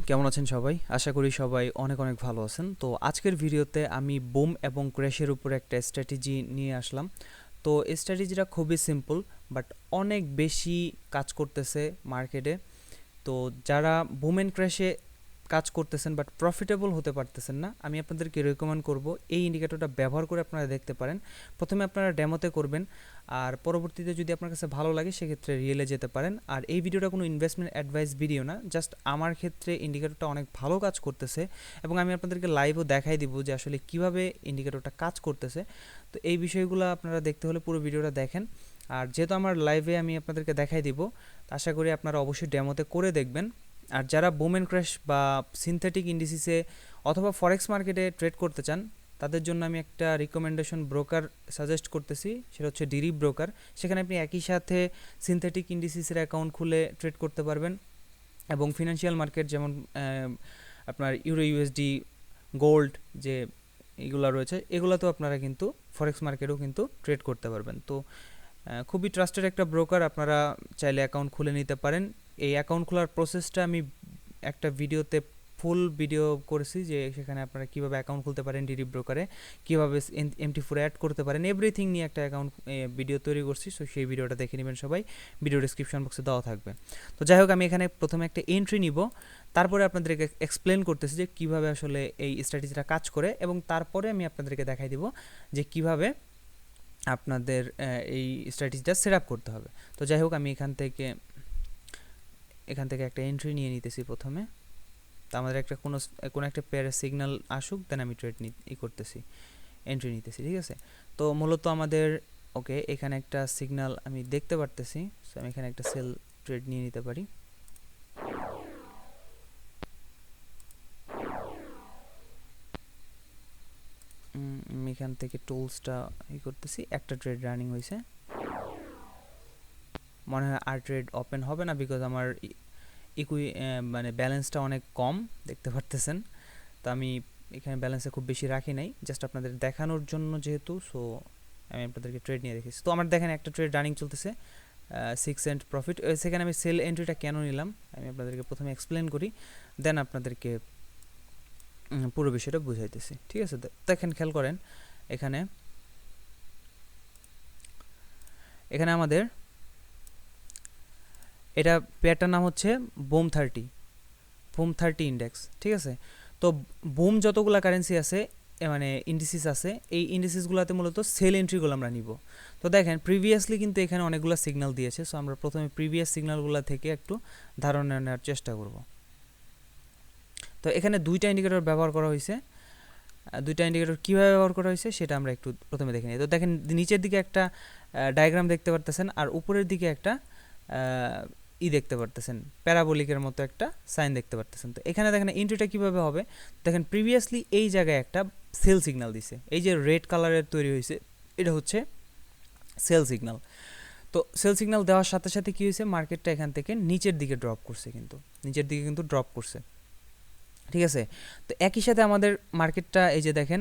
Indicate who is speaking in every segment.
Speaker 1: কেমন আছেন সবাই? আশা করি সবাই অনেক অনেক ভালো আছেন। তো আজকের ভিডিওতে আমি বুম এবং ক্র্যাশের উপর একটা স্ট্র্যাটেজি নিয়ে আসলাম। তো এই স্ট্র্যাটেজিটা খুবই সিম্পল, বাট অনেক বেশি কাজ করতেছে মার্কেটে। তো যারা বুম এন্ড ক্র্যাশে কাজ করতেছেন বাট প্রফিটেবল হতে পারতেছেন না, আমি আপনাদেরকে রেকমেন্ড করব এই ইন্ডিকেটরটা ব্যবহার করে আপনারা দেখতে পারেন। প্রথমে আপনারা ডেমোতে করবেন, আর পরবর্তীতে যদি আপনার কাছে ভালো লাগে সেক্ষেত্রে রিয়েলে যেতে পারেন। আর এই ভিডিওটা কোনো ইনভেস্টমেন্ট অ্যাডভাইস ভিডিও না, জাস্ট আমার ক্ষেত্রে ইন্ডিকেটরটা অনেক ভালো কাজ করতেছে এবং আমি আপনাদেরকে লাইভও দেখাই দিব যে আসলে কিভাবে ইন্ডিকেটরটা কাজ করতেছে। তো এই বিষয়গুলো আপনারা দেখতে হলে পুরো ভিডিওটা দেখেন। আর যেহেতু আমার লাইভে আমি আপনাদেরকে দেখাই দিব, আশা করি আপনারা অবশ্যই ডেমোতে করে দেখবেন। আর যারা বুম এন্ড ক্র্যাশ বা সিনথেটিক ইন্ডিসিসে অথবা ফরেক্স মার্কেটে ট্রেড করতে চান, তাদের জন্য আমি একটা রিকমেন্ডেশন ব্রোকার সাজেস্ট করতেছি, সেটা হচ্ছে ডিরি ব্রোকার। সেখানে আপনি একই সাথে সিনথেটিক ইন্ডিসিসের অ্যাকাউন্ট খুলে ট্রেড করতে পারবেন এবং ফিনান্সিয়াল মার্কেট যেমন আপনার ইউরো ইউএসডি, গোল্ড যে এগুলো রয়েছে, এগুলোতেও আপনারা কিন্তু ফরেক্স মার্কেটেও কিন্তু ট্রেড করতে পারবেন। তো খুবই ট্রাস্টেড একটা ব্রোকার, আপনারা চাইলে অ্যাকাউন্ট খুলে নিতে পারেন। এই অ্যাকাউন্ট খোলার প্রসেসটা আমি একটা ভিডিওতে ফুল ভিডিও করেছি, যে সেখানে আপনারা কীভাবে অ্যাকাউন্ট খুলতে পারেন ডিরি ব্রোকারে, কীভাবে MT4 অ্যাড করতে পারেন, এভরিথিং নিয়ে একটা অ্যাকাউন্ট ভিডিও তৈরি করছি। সো সেই ভিডিওটা দেখে নেবেন সবাই, ভিডিও ডিসক্রিপশন বক্সে দেওয়া থাকবে। তো যাই হোক, আমি এখানে প্রথমে একটা এন্ট্রি নিব, তারপরে আপনাদেরকে এক্সপ্লেন করতেছি যে কীভাবে আসলে এই স্ট্র্যাটেজিটা কাজ করে, এবং তারপরে আমি আপনাদেরকে দেখাই দিব যে কীভাবে আপনাদের এই স্ট্র্যাটেজিটা সেট আপ করতে হবে। তো যাই হোক, আমি এখান থেকে একটা এন্ট্রি নিয়ে নিতেছি প্রথমে। তো আমাদের একটা কোনো একটা পেয়ারের সিগন্যাল আসুক, দেন আমি ট্রেড করতেছি, এন্ট্রি নিতেছি, ঠিক আছে। তো মূলত আমাদের ওকে এখানে একটা সিগন্যাল আমি দেখতে পারতেছি, সো আমি এখানে একটা সেল ট্রেড নিয়ে নিতে পারি। আমি এখান থেকে টুলসটা করতেছি, একটা ট্রেড রানিং হয়েছে, মনে হয় আর ট্রেড ওপেন হবে না, বিকজ আমার মানে ব্যালেন্সটা অনেক কম দেখতে পারতেছেন। তো আমি এখানে ব্যালেন্সে খুব বেশি রাখি নাই, জাস্ট আপনাদের দেখানোর জন্য যেহেতু, সো আমি আপনাদেরকে ট্রেড নিয়ে রেখেছি। তো আমার দেখেন একটা ট্রেড রানিং চলতেছে, 6 সেন্ট প্রফিট। সেখানে আমি সেল এন্ট্রিটা কেন নিলাম আমি আপনাদেরকে প্রথমে এক্সপ্লেন করি, দেন আপনাদেরকে পুরো বিষয়টা বুঝাইতেছি, ঠিক আছে। দেখেন, খেয়াল করেন, এখানে আমাদের এটা পেয়ারটার নাম হচ্ছে বুম 30 ইন্ডেক্স, ঠিক আছে। তো বুম যতগুলো কারেন্সি আছে, মানে ইন্ডিসিস আছে, এই ইন্ডিসিসগুলোতে মূলত সেল এন্ট্রিগুলো আমরা নিব। তো দেখেন, প্রিভিয়াসলি কিন্তু এখানে অনেকগুলো সিগন্যাল দিয়েছে, সো আমরা প্রথমে প্রিভিয়াস সিগন্যালগুলো থেকে একটু ধারণা নেওয়ার চেষ্টা করব। তো এখানে দুইটা ইন্ডিকেটর ব্যবহার করা হয়েছে, দুইটা ইন্ডিকেটর কীভাবে ব্যবহার করা হয়েছে সেটা আমরা একটু প্রথমে দেখে নিই। তো দেখেন, নিচের দিকে একটা ডায়াগ্রাম দেখতে পারতেছেন, আর উপরের দিকে একটা দেখতে পারতেছেন, প্যারাবোলিকের মতো একটা সাইন দেখতে পারতেছেন। তো এখানে দেখেন এন্ট্রিটা কীভাবে হবে, দেখেন প্রিভিয়াসলি এই জায়গায় একটা সেল সিগন্যাল দিছে, এই যে রেড কালারের তৈরি হয়েছে, এটা হচ্ছে সেল সিগন্যাল। তো সেল সিগন্যাল দেওয়ার সাথে সাথে কী হয়েছে, মার্কেটটা এখান থেকে নিচের দিকে ড্রপ করছে, ড্রপ করছে, ঠিক আছে। তো একই সাথে আমাদের মার্কেটটা এই যে দেখেন,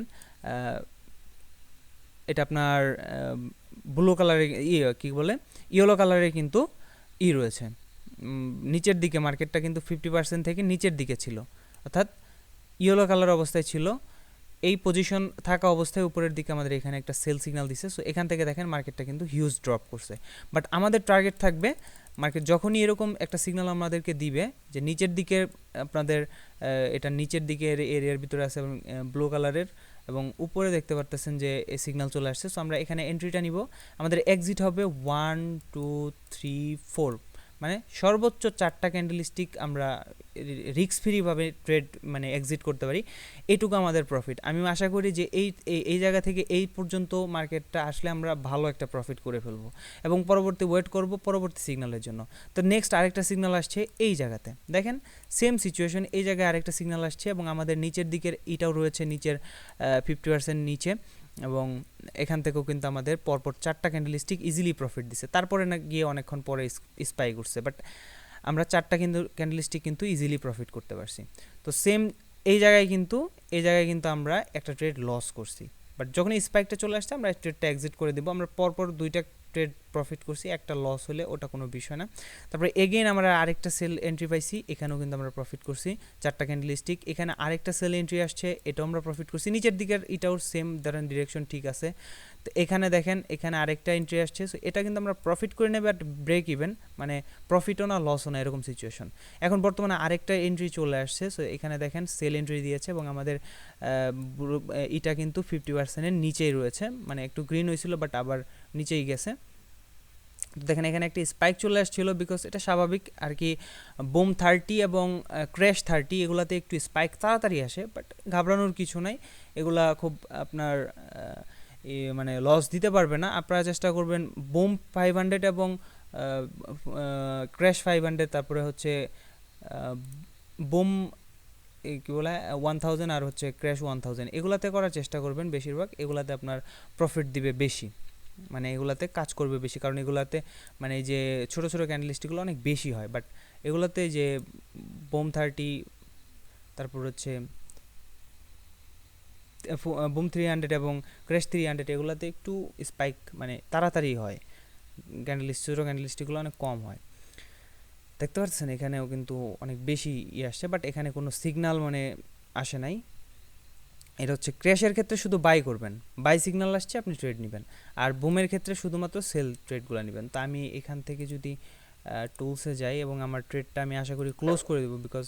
Speaker 1: এটা আপনার ব্লু কালারের কী বলে ইয়েলো কালারের কিন্তু রয়েছে, নিচের দিকে মার্কেটটা কিন্তু 50% থেকে নিচের দিকে ছিল, অর্থাৎ ইয়েলো কালার অবস্থায় ছিল। এই পজিশন থাকা অবস্থায় উপরের দিকে আমাদের এখানে একটা সেল সিগন্যাল দিছে, সো এখান থেকে দেখেন মার্কেটটা কিন্তু হিউজ ড্রপ করছে। বাট আমাদের টার্গেট থাকবে, মার্কেট যখনই এরকম একটা সিগন্যাল আমাদেরকে দিবে যে নিচের দিকে আপনাদের এটা নিচের দিকে এরিয়ার ভিতরে আছে এবং ব্লু কালারের, এবং উপরে দেখতে পারতেছেন যে এই সিগন্যাল চলে আসছে, সো আমরা এখানে এন্ট্রিটা নিব। আমাদের এক্সিট হবে 1 2 3 4, মানে সর্বোচ্চ 4টা ক্যান্ডেলস্টিক আমরা রিস্ক ফ্রিভাবে ট্রেড মানে এক্সিট করতে পারি, এইটুকু আমাদের প্রফিট। আমি আশা করি যে এই জায়গা থেকে এই পর্যন্ত মার্কেটটা আসলে আমরা ভালো একটা প্রফিট করে ফেলবো, এবং পরবর্তী ওয়েট করব পরবর্তী সিগন্যালের জন্য। তো নেক্সট আরেকটা সিগন্যাল আসছে এই জায়গাতে, দেখেন সেম সিচুয়েশন, এই জায়গায় আরেকটা সিগন্যাল আসছে, এবং আমাদের নিচের দিকের এটাও রয়েছে, নিচের 50% নিচে, এবং এখান থেকেও কিন্তু আমাদের পরপর 4টা ক্যান্ডেলস্টিক ইজিলি প্রফিট দিছে। তারপরে না গিয়ে অনেকক্ষণ পরে স্পাইক উঠছে, বাট আমরা 4টা কিন্তু ক্যান্ডেলস্টিক কিন্তু ইজিলি প্রফিট করতে পারছি। তো সেম এই জায়গায় কিন্তু আমরা একটা ট্রেড লস করছি, বাট যখন স্পাইকটা চলে আসছে আমরা ট্রেডটা এক্সিট করে দেবো। আমরা পরপর দুইটা ট্রেড প্রফিট করছি, একটা লস হলে ওটা কোনো বিষয় না। তারপরে এগেইন আমরা আরেকটা সেল এন্ট্রি পাইছি, এখানেও কিন্তু আমরা প্রফিট করছি 4টা ক্যান্ডেলস্টিক। এখানে আরেকটা সেল এন্ট্রি আসছে, এটাও আমরা প্রফিট করছি। নিচের দিকের এটাও সেম, ধরেন ডিরেকশন ঠিক আছে। তো এখানে দেখেন এখানে আরেকটা এন্ট্রি আসছে, সো এটা কিন্তু আমরা প্রফিট করে নেব, বাট ব্রেক ইভেন, মানে প্রফিটও না লসও না, এরকম সিচুয়েশন। এখন বর্তমানে আরেকটা এন্ট্রি চলে আসছে, সো এখানে দেখেন সেল এন্ট্রি দিয়েছে এবং আমাদের এটা কিন্তু 50%-এর নিচেই রয়েছে, মানে একটু গ্রিন হয়েছিল বাট আবার নিচেই গেছে। তো দেখেন এখানে একটা স্পাইক চলে আসছিল, বিকজ এটা স্বাভাবিক আর কি। বুম 30 এবং ক্র্যাশ 30 এগুলাতে একটু স্পাইক তাড়াতাড়ি আসে, বাট ঘাবড়ানোর কিছু নাই, এগুলা খুব আপনার মানে লস দিতে পারবে না। আপনারা চেষ্টা করবেন বুম 500 এবং ক্র্যাশ 500, তারপরে হচ্ছে বুম কী বলে 1000 আর হচ্ছে ক্র্যাশ 1000, এগুলাতে করার চেষ্টা করবেন বেশিরভাগ। এগুলাতে আপনার প্রফিট দিবে বেশি, মানে এগুলাতে কাজ করবে বেশি, কারণ এগুলাতে মানে এই যে ছোটো ছোটো ক্যান্ডেলস্টিকগুলো অনেক বেশি হয়। বাট এগুলাতে যে বুম 30, তারপর হচ্ছে বুম 300 এবং ক্র্যাশ 300, এগুলাতে একটু স্পাইক মানে তাড়াতাড়ি হয়, ছোটো ক্যান্ডেলস্টিকগুলো অনেক কম হয়। দেখতে পাচ্ছেন এখানেও কিন্তু অনেক বেশি আসছে, বাট এখানে কোনো সিগন্যাল মানে আসে নাই। এটা হচ্ছে ক্র্যাশের ক্ষেত্রে শুধু বাই করবেন, বাই সিগন্যাল আসছে আপনি ট্রেড নেবেন, আর বুমের ক্ষেত্রে শুধুমাত্র সেল ট্রেডগুলো নেবেন। তো আমি এখান থেকে যদি টুলসে যাই এবং আমার ট্রেডটা আমি আশা করি ক্লোজ করে দেবো, বিকজ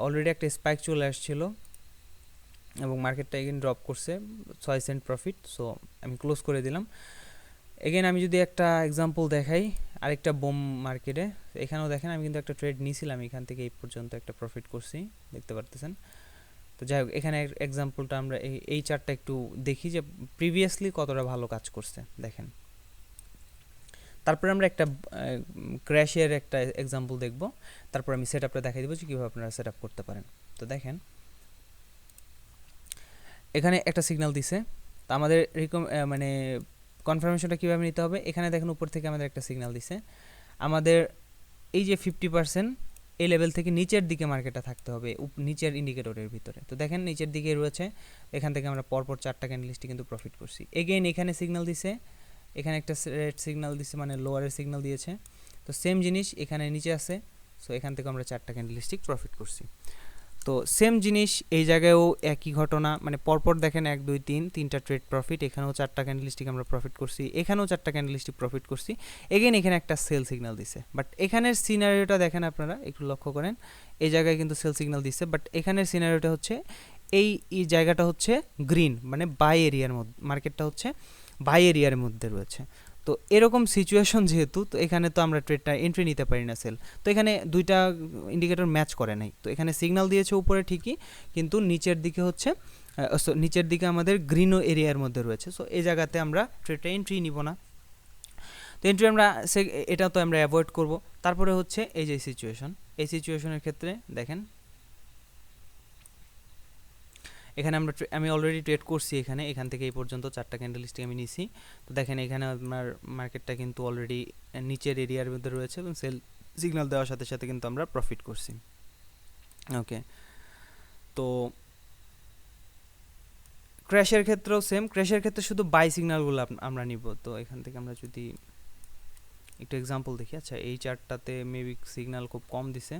Speaker 1: অলরেডি একটা স্পাইক চলে আসছিল এবং মার্কেটটা এগেন ড্রপ করছে 6 সেন্ট প্রফিট, সো আমি ক্লোজ করে দিলাম। এগেন আমি যদি একটা এক্সাম্পল দেখাই আরেকটা বুম মার্কেটে, এখানেও দেখেন আমি কিন্তু একটা ট্রেড নিয়েছিলাম, এখান থেকে এই পর্যন্ত একটা প্রফিট করছি, দেখতে পারতেছেন। তো যাই হোক, এখানে এক্সাম্পলটা আমরা এই চার্টটা একটু দেখি যে প্রিভিয়াসলি কতটা ভালো কাজ করছে দেখেন। তারপরে আমরা একটা ক্র্যাশের একটা এক্সাম্পল দেখব, তারপর আমি সেট আপটা দেখাই দেবো যে কীভাবে আপনারা সেট আপ করতে পারেন। তো দেখেন এখানে একটা সিগন্যাল দিছে, তো আমাদের মানে কনফার্মেশনটা কীভাবে নিতে হবে, এখানে দেখেন উপর থেকে আমাদের একটা সিগন্যাল দিছে, আমাদের এই যে 50% এই লেভেল থেকে নিচের দিকে মার্কেটটা থাকতে হবে, নিচের ইন্ডিকেটরের ভিতরে। তো দেখেন নিচের দিকে রয়েছে, এখান থেকে আমরা পরপর 4টা ক্যান্ডেলস্টিক কিন্তু প্রফিট করছি। এগেইন এখানে সিগন্যাল দিছে, এখানে একটা রেড সিগন্যাল দিছে, মানে লোয়ারের সিগন্যাল দিয়েছে। তো সেম জিনিস এখানে নিচে আছে, সো এখান থেকে আমরা 4টা ক্যান্ডেলস্টিক প্রফিট করছি। তো সেম জিনিস এই জায়গায়ও একই ঘটনা, মানে পরপর দেখেন 1 2 3 3টা ট্রেড প্রফিট, এখানেও 4টা ক্যান্ডেলস্টিক আমরা প্রফিট করছি, এখানেও 4টা ক্যান্ডেলস্টিক প্রফিট করছি। এগেইন এখানে একটা সেল সিগন্যাল দিছে, বাট এখানের সিনারিওটা দেখেন আপনারা একটু লক্ষ্য করেন, এই জায়গায় কিন্তু সেল সিগন্যাল দিছে, বাট এখানের সিনারিওটা হচ্ছে এই জায়গাটা হচ্ছে গ্রিন, মানে বাই এরিয়ার মধ্যে, মার্কেটটা হচ্ছে বাই এরিয়ার মধ্যে রয়েছে। তো এরকম সিচুয়েশন যেহেতু, তো এখানে তো আমরা ট্রেডটা এন্ট্রি নিতে পারি না সেল, তো এখানে দুইটা ইন্ডিকেটর ম্যাচ করে নাই। তো এখানে সিগন্যাল দিয়েছে উপরে ঠিকই, কিন্তু নিচের দিকে হচ্ছে নিচের দিকে আমাদের গ্রিন এরিয়ার মধ্যে রয়েছে, সো এই জায়গাতে আমরা ট্রেডটা এন্ট্রি নিব না। তো এন্ট্রি আমরা এটা তো আমরা অ্যাভয়েড করব। তারপরে হচ্ছে এই যে সিচুয়েশন, এই সিচুয়েশনের ক্ষেত্রে দেখেন এখানে আমি অলরেডি ট্রেড করছি, এখান থেকে এই পর্যন্ত 4টা ক্যান্ডেলস্টিক আমি নিছি। তো দেখেন এখানে আপনার মার্কেটটা কিন্তু অলরেডি নিচের এরিয়ার মধ্যে রয়েছে এবং সেল সিগন্যাল দেওয়ার সাথে সাথে কিন্তু আমরা প্রফিট করছি। ওকে, তো ক্র্যাশের ক্ষেত্রেও সেম, ক্র্যাশের ক্ষেত্রে শুধু বাই সিগন্যালগুলো আমরা নিব। তো এখান থেকে আমরা যদি একটু এক্সাম্পল দেখি, আচ্ছা এই চার্টটাতে মেবি সিগন্যাল খুব কম দিছে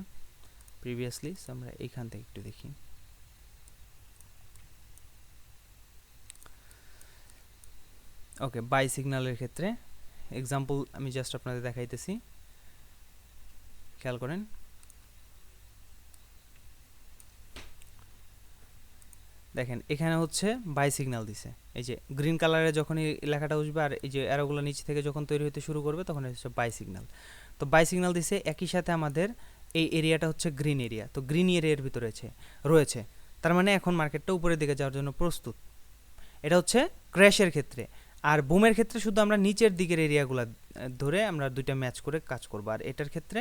Speaker 1: প্রিভিয়াসলি, সো আমরা এইখান থেকে একটু দেখি। ওকে, বাই সিগন্যালের ক্ষেত্রে এক্সাম্পল আমি জাস্ট আপনাদের দেখাইতেছি, খেয়াল করেন দেখেন এখানে হচ্ছে বাই সিগন্যাল দিছে, এই যে গ্রিন কালারে যখন এই লেখাটা উঠবে আর এই যে অ্যারোগুলো নিচ থেকে যখন তৈরি হতে শুরু করবে তখন হচ্ছে বাই সিগন্যাল। তো বাই সিগন্যাল দিছে, একই সাথে আমাদের এই এরিয়াটা হচ্ছে গ্রিন এরিয়া, তো গ্রিন এরিয়ার ভিতরে রয়েছে, তার মানে এখন মার্কেটটা উপরের দিকে যাওয়ার জন্য প্রস্তুত। এটা হচ্ছে ক্র্যাশের ক্ষেত্রে। আর বুমের ক্ষেত্রে শুধু আমরা নিচের দিকের এরিয়াগুলো ধরে আমরা দুইটা ম্যাচ করে কাজ করব। আর এটার ক্ষেত্রে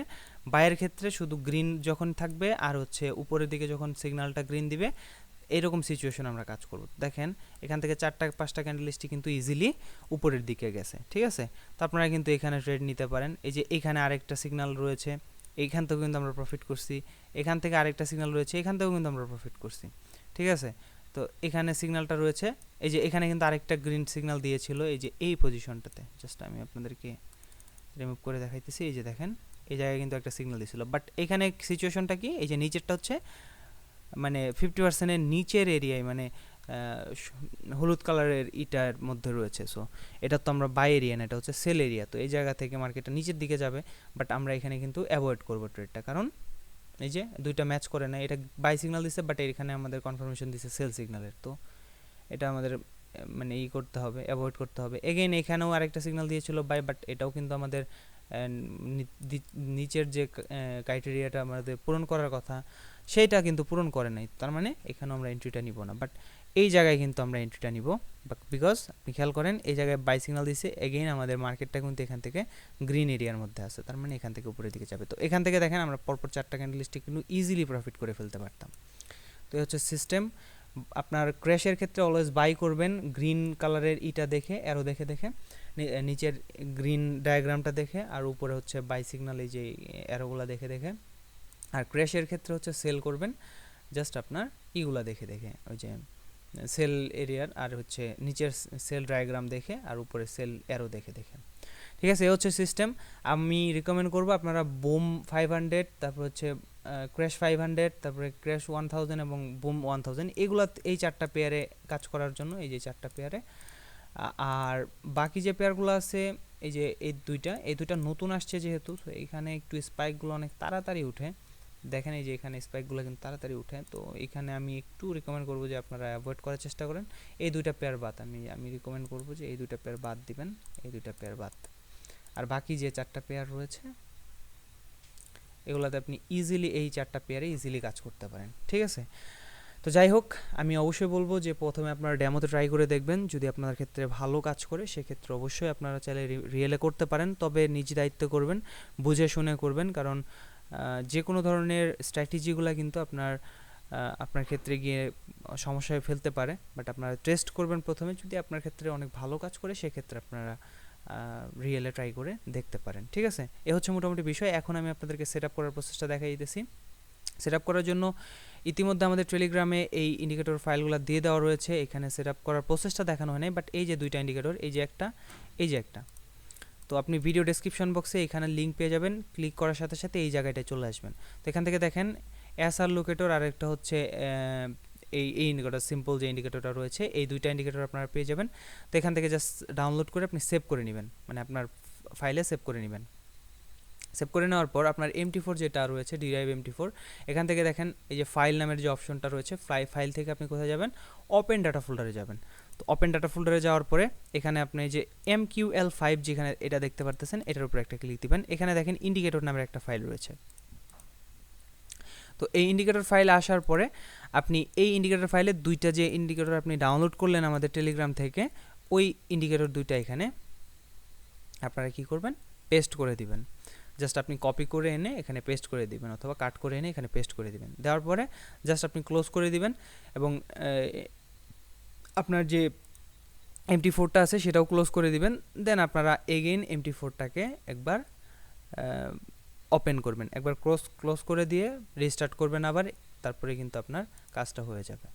Speaker 1: বাইয়ের ক্ষেত্রে শুধু গ্রিন যখন থাকবে আর হচ্ছে উপরের দিকে যখন সিগন্যালটা গ্রিন দিবে, এইরকম সিচুয়েশন আমরা কাজ করব। দেখেন এখান থেকে 4টা 5টা ক্যান্ডেলস্টিক কিন্তু ইজিলি উপরের দিকে গেছে, ঠিক আছে। তো আপনারা কিন্তু এখানে ট্রেড নিতে পারেন। এই যে এখানে আরেকটা সিগন্যাল রয়েছে, এইখান থেকেও কিন্তু আমরা প্রফিট করছি, এখান থেকে আরেকটা সিগন্যাল রয়েছে, এখান থেকেও কিন্তু আমরা প্রফিট করছি, ঠিক আছে। তো এখানে সিগন্যালটা রয়েছে, এই যে এখানে কিন্তু আরেকটা গ্রিন সিগন্যাল দিয়েছিল এই যে এই পজিশনটাতে। জাস্ট আমি আপনাদেরকে রিমুভ করে দেখাইতেছি। এই যে দেখেন এই জায়গায় কিন্তু একটা সিগন্যাল দিয়েছিল, বাট এখানে সিচুয়েশনটা কি, এই যে নিচেরটা হচ্ছে মানে 50%-এর নিচের এরিয়ায়, মানে হলুদ কালারের ইটার মধ্যে রয়েছে। সো এটা তো আমরা বাই এরিয়া না, এটা হচ্ছে সেল এরিয়া। তো এই জায়গা থেকে মার্কেটটা নিচের দিকে যাবে, বাট আমরা এখানে কিন্তু অ্যাভয়েড করবো ট্রেডটা, কারণ এই যে দুইটা ম্যাচ করে না, এটা বাই সিগন্যাল দিচ্ছে বাট এখানে আমাদের কনফার্মেশন দিচ্ছে সেল সিগন্যালের। তো এটা আমাদের মানে করতে হবে, অ্যাভয়েড করতে হবে। এগেইন এখানেও আরেকটা সিগন্যাল দিয়েছিল বাই, বাট এটাও কিন্তু আমাদের নিচের যে ক্রাইটেরিয়াটা আমাদের পূরণ করার কথা সেইটা কিন্তু পূরণ করে নাই, তার মানে এখানে আমরা এন্ট্রিটা নিব না। বাট এই জায়গায় কিন্তু আমরা এন্ট্রিটা নিব, বিকজ আপনি খেয়াল করেন এই জায়গায় বাই সিগন্যাল দিচ্ছে, এগেইন আমাদের মার্কেটটা কিন্তু এখান থেকে গ্রিন এরিয়ার মধ্যে আছে, তার মানে এখান থেকে উপরের দিকে যাবে। তো এখান থেকে দেখেন আমরা পরপর 4টা ক্যান্ডেলস্টিক কিন্তু ইজিলি প্রফিট করে ফেলতে পারতাম। তো এই হচ্ছে সিস্টেম। আপনার ক্র্যাশের ক্ষেত্রে অলওয়েজ বাই করবেন গ্রিন কালারের ইটা দেখে, অ্যারো দেখে দেখে, নিচের গ্রিন ডায়াগ্রামটা দেখে, আর উপরে হচ্ছে বাই সিগন্যাল এই যে অ্যারোগুলো দেখে দেখে। আর ক্র্যাশের ক্ষেত্রে হচ্ছে সেল করবেন জাস্ট আপনার ইগুলা দেখে দেখে, ওই যে সেল এরিয়ার আর হচ্ছে নিচের সেল ডায়াগ্রাম দেখে আর উপরে সেল অ্যারো দেখে দেখে। ঠিক আছে, এই হচ্ছে সিস্টেম। আমি রিকমেন্ড করবো আপনারা বুম 500, তারপর হচ্ছে ক্র্যাশ 500, তারপরে ক্র্যাশ 1000 এবং বুম 1000, এগুলা এই 4টা পেয়ারে কাজ করার জন্য, এই যে 4টা পেয়ারে। আর বাকি যে পেয়ারগুলো আছে এই যে এই দুইটা নতুন আসছে যেহেতু, তো এখানে একটু স্পাইকগুলো অনেক তাড়াতাড়ি উঠে, দেখেন এই যে এখানে স্পাইকগুলো কিন্তু তাড়াতাড়ি উঠে। তো এখানে আমি একটু রিকমেন্ড করবো যে আপনারা অ্যাভয়েড করার চেষ্টা করেন। এই দুইটা পেয়ার বাদ আমি রিকমেন্ড করবো যে এই দুইটা পেয়ার বাদ দিবেন, এই দুইটা পেয়ার বাদ। আর বাকি যে 4টা পেয়ার রয়েছে এগুলাতে আপনি ইজিলি এই 4টা পেয়ারে ইজিলি কাজ করতে পারেন। ঠিক আছে, তো যাই হোক, আমি অবশ্যই বলবো যে প্রথমে আপনারা ডেমোতে ট্রাই করে দেখবেন, যদি আপনার ক্ষেত্রে ভালো কাজ করে সেক্ষেত্রে অবশ্যই আপনারা চাইলে রিয়েলে করতে পারেন, তবে নিজ দায়িত্বে করবেন, বুঝে শুনে করবেন, কারণ যে কোনো ধরনের স্ট্র্যাটেজিগুলো কিন্তু আপনার ক্ষেত্রে গিয়ে সমস্যায় ফেলতে পারে। বাট আপনারা টেস্ট করবেন প্রথমে, যদি আপনার ক্ষেত্রে অনেক ভালো কাজ করে সেক্ষেত্রে আপনারা রিয়েলে ট্রাই করে দেখতে পারেন। ঠিক আছে, এ হচ্ছে মোটামুটি বিষয়। এখন আমি আপনাদেরকে সেট আপ করার প্রসেসটা দেখাই দিতেছি। সেট আপ করার জন্য ইতিমধ্যে আমাদের টেলিগ্রামে এই ইন্ডিকেটর ফাইলগুলো দিয়ে দেওয়া রয়েছে, এখানে সেট আপ করার প্রসেসটা দেখানো হয় নাই, বাট এই যে দুইটা ইন্ডিকেটর, এই যে একটা, এই যে একটা, তো আপনি ভিডিও ডেসক্রিপশন বক্সে এখানে লিঙ্ক পেয়ে যাবেন, ক্লিক করার সাথে সাথে এই জায়গাটায় চলে আসবেন। তো এখান থেকে দেখেন এসআর লোকেটর আর একটা হচ্ছে এই ইন্ডিকেটর, সিম্পল যে ইন্ডিকেটরটা রয়েছে, এই দুইটা ইন্ডিকেটর আপনারা পেয়ে যাবেন। তো এখান থেকে জাস্ট ডাউনলোড করে আপনি সেভ করে নেবেন, মানে আপনার ফাইলে সেভ করে নেবেন। সেভ করে নেওয়ার পর আপনার MT4 যেটা রয়েছে, ডিরাইভ MT4, এখান থেকে দেখেন এই যে ফাইল নামের যে অপশনটা রয়েছে, ফাইল থেকে আপনি কোথায় যাবেন, ওপেন ডাটা ফোল্ডারে যাবেন। তো ওপেন ডাটা ফোল্ডারে যাওয়ার পরে এখানে আপনি যে MQL5 যেখানে এটা দেখতে পারতেছেন, এটার উপর একটা ক্লিক দিবেন। এখানে দেখেন ইন্ডিকেটর নামের একটা ফাইল রয়েছে। তো এই ইন্ডিকেটর ফাইল আসার পরে আপনি এই ইন্ডিকেটর ফাইলে দুইটা যে ইন্ডিকেটর আপনি ডাউনলোড করলেন আমাদের টেলিগ্রাম থেকে, ওই ইন্ডিকেটর দুইটা এখানে আপনারা কি করবেন, পেস্ট করে দিবেন। জাস্ট আপনি কপি করে এনে এখানে পেস্ট করে দিবেন, অথবা কাট করে এনে এখানে পেস্ট করে দিবেন। দেওয়ার পরে জাস্ট আপনি ক্লোজ করে দিবেন, এবং আপনার যে MT4টা আছে সেটাও ক্লোজ করে দিবেন। দেন আপনারা এগেইন MT4টাকে একবার ওপেন করবেন, একবার ক্লোজ করে দিয়ে রিস্টার্ট করবেন আবার, তারপরে কিন্তু আপনার কাজটা হয়ে যাবে।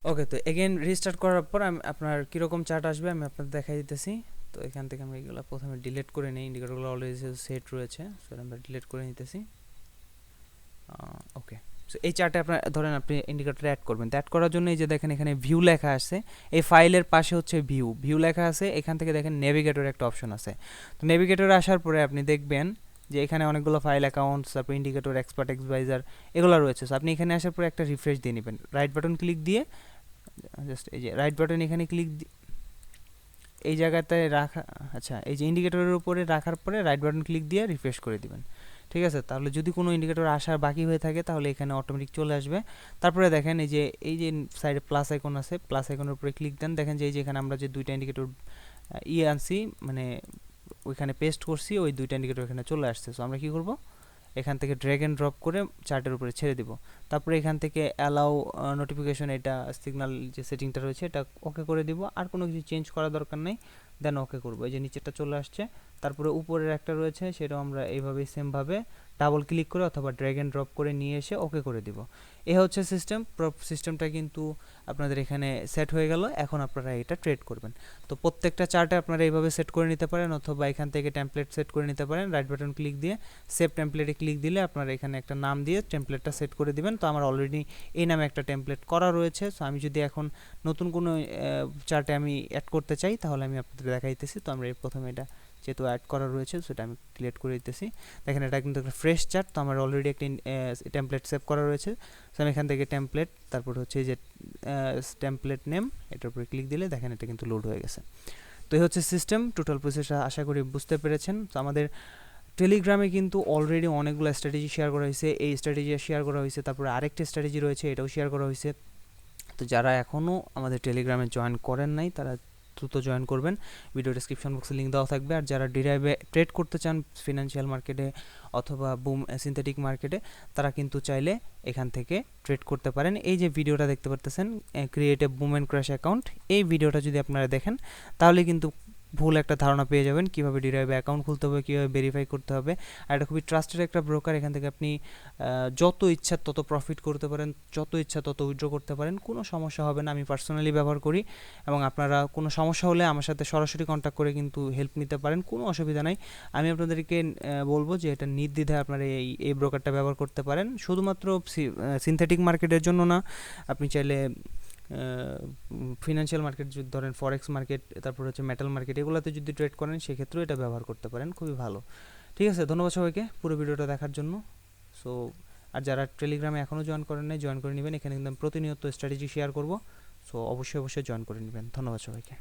Speaker 1: ওকে, তো এগেইন রিস্টার্ট করার পর আপনার কীরকম চার্ট আসবে আমি আপনাদের দেখাই দিতেছি। তো এখান থেকে আমরা এগুলো প্রথমে ডিলিট করে নিই, ইন্ডিকেটরগুলো অলরেডি সেট রয়েছে, সো আমরা ডিলিট করে নিতেছি। ওকে, সো এই চার্টে আপনার ধরেন আপনি ইন্ডিকেটর অ্যাড করবেন। তো অ্যাড করার জন্য এই যে দেখেন এখানে ভিউ লেখা আছে, এই ফাইলের পাশে হচ্ছে ভিউ লেখা আছে, এখান থেকে দেখেন নেভিগেটর একটা অপশন আছে। তো নেভিগেটরে আসার পরে আপনি দেখবেন যে এখানে অনেকগুলো ফাইল অ্যাকাউন্টস, তারপর ইন্ডিকেটর, এক্সপার্ট, এক্সভাইজার, এগুলো রয়েছে। সো আপনি এখানে আসার পরে একটা রিফ্রেশ দিয়ে নেবেন, রাইট বাটন ক্লিক দিয়ে, জাস্ট এই যে রাইট বাটন এখানে ক্লিক এই জায়গাতে রাখা, আচ্ছা এই যে ইন্ডিকেটরের উপরে রাখার পরে রাইট বাটন ক্লিক দিয়ে রিফ্রেশ করে দিবেন। ঠিক আছে, তাহলে যদি কোনো ইন্ডিকেটর আসার বাকি হয়ে থাকে তাহলে এখানে অটোমেটিক চলে আসবে। তারপরে দেখেন এই যে সাইডে প্লাস আইকন আছে, প্লাস আইকনের উপরে ক্লিক দেন, দেখেন যে এই যে এখানে আমরা যে দুইটা ইন্ডিকেটর আনছি, মানে ওইখানে পেস্ট করছি, ওই দুইটা ইন্ডিকেটর এখানে চলে আসছে। সো আমরা কী করব, এখান থেকে ড্র্যাগ অ্যান্ড ড্রপ করে চার্টের উপরে ছেড়ে দিব। তারপরে এখান থেকে অ্যালাউ নোটিফিকেশন, এটা সিগন্যাল যে সেটিংটা রয়েছে এটা ওকে করে দিব, আর কোনো কিছু চেঞ্জ করার দরকার নেই। দেন ওকে করবো, এই যে নিচেরটা চলে আসছে, তারপরে উপরের একটা রয়েছে, সেটাও আমরা এইভাবেই সেমভাবে ডাবল ক্লিক করে অথবা ড্র্যাগ অ্যান্ড ড্রপ করে নিয়ে এসে ওকে করে দিব। এ হচ্ছে সিস্টেম। সিস্টেমটা কিন্তু আপনাদের এখানে সেট হয়ে গেল। এখন আপনারা এটা ট্রেড করবেন। তো প্রত্যেকটা চার্টে আপনারা এইভাবে সেট করে নিতে পারেন, অথবা এখান থেকে টেমপ্লেট সেট করে নিতে পারেন। রাইট বাটন ক্লিক দিয়ে সেভ টেমপ্লেটে ক্লিক দিলে আপনারা এখানে একটা নাম দিয়ে টেমপ্লেটটা সেট করে দিবেন। তো আমার অলরেডি এই নামে একটা টেমপ্লেট করা রয়েছে। সো আমি যদি এখন নতুন কোনো চার্টে আমি অ্যাড করতে চাই, তাহলে আমি আপনাদের দেখাইতেছি। তো আমরা প্রথমে এটা যেহেতু অ্যাড করা রয়েছে, সেটা আমি ক্রিয়েট করে দিতেছি। দেখেন এটা কিন্তু একটা ফ্রেশ চার্ট। তো আমার অলরেডি একটা টেমপ্লেট সেভ করা রয়েছে। সো আমি এখান থেকে টেমপ্লেট, তারপর হচ্ছে এই যে টেমপ্লেট নেম, এটার উপরে ক্লিক দিলে দেখেন এটা কিন্তু লোড হয়ে গেছে। তো এই হচ্ছে সিস্টেম। টোটাল প্রসেসটা আশা করি বুঝতে পেরেছেন। তো আমাদের টেলিগ্রামে কিন্তু অলরেডি অনেকগুলো স্ট্র্যাটেজি শেয়ার করা হয়েছে। এই স্ট্র্যাটেজি শেয়ার করা হয়েছে, তারপরে আরেকটা স্ট্র্যাটেজি রয়েছে, এটাও শেয়ার করা হয়েছে। তো যারা এখনও আমাদের টেলিগ্রামে জয়েন করেন নাই, তারা দ্রুত জয়েন করবেন। ভিডিও ডেসক্রিপশন বক্সে লিঙ্ক দেওয়া থাকবে। আর যারা ডিরাইভে ট্রেড করতে চান ফিনান্সিয়াল মার্কেটে অথবা বুম সিনথেটিক মার্কেটে, তারা কিন্তু চাইলে এখান থেকে ট্রেড করতে পারেন। এই যে ভিডিওটা দেখতে পারতেছেন, create a broom and crash account, এই ভিডিওটা যদি আপনারা দেখেন, তাহলে কিন্তু ভুল একটা ধারণা পেয়ে যাবেন কীভাবে ডিরাইভে অ্যাকাউন্ট খুলতে হবে, কীভাবে ভেরিফাই করতে হবে। আর এটা খুবই ট্রাস্টেড একটা ব্রোকার। এখান থেকে আপনি যত ইচ্ছা তত প্রফিট করতে পারেন, যত ইচ্ছা তত উইথড্র করতে পারেন, কোনো সমস্যা হবে না। আমি পার্সোনালি ব্যবহার করি, এবং আপনারা কোনো সমস্যা হলে আমার সাথে সরাসরি কন্ট্যাক্ট করে কিন্তু হেল্প নিতে পারেন, কোনো অসুবিধা নাই। আমি আপনাদেরকে বলবো যে এটা নির্দ্বিধায় আপনারা এই ব্রোকারটা ব্যবহার করতে পারেন। শুধুমাত্র সিনথেটিক মার্কেটের জন্য না, আপনি চাইলে ফিনান্সিয়াল মার্কেট যদি ধরেন, ফরেক্স মার্কেট, তারপর হচ্ছে মেটাল মার্কেট, এগুলোতে যদি ট্রেড করেন সেক্ষেত্রেও এটা ব্যবহার করতে পারেন। খুবই ভালো। ঠিক আছে, ধন্যবাদ সবাইকে পুরো ভিডিওটা দেখার জন্য। সো আর যারা টেলিগ্রামে এখনও জয়েন করেন নাই, জয়েন করে নেবেন। এখানে কিন্তু আমি প্রতিনিয়ত স্ট্র্যাটেজি শেয়ার করব। সো অবশ্যই জয়েন করে নেবেন। ধন্যবাদ সবাইকে।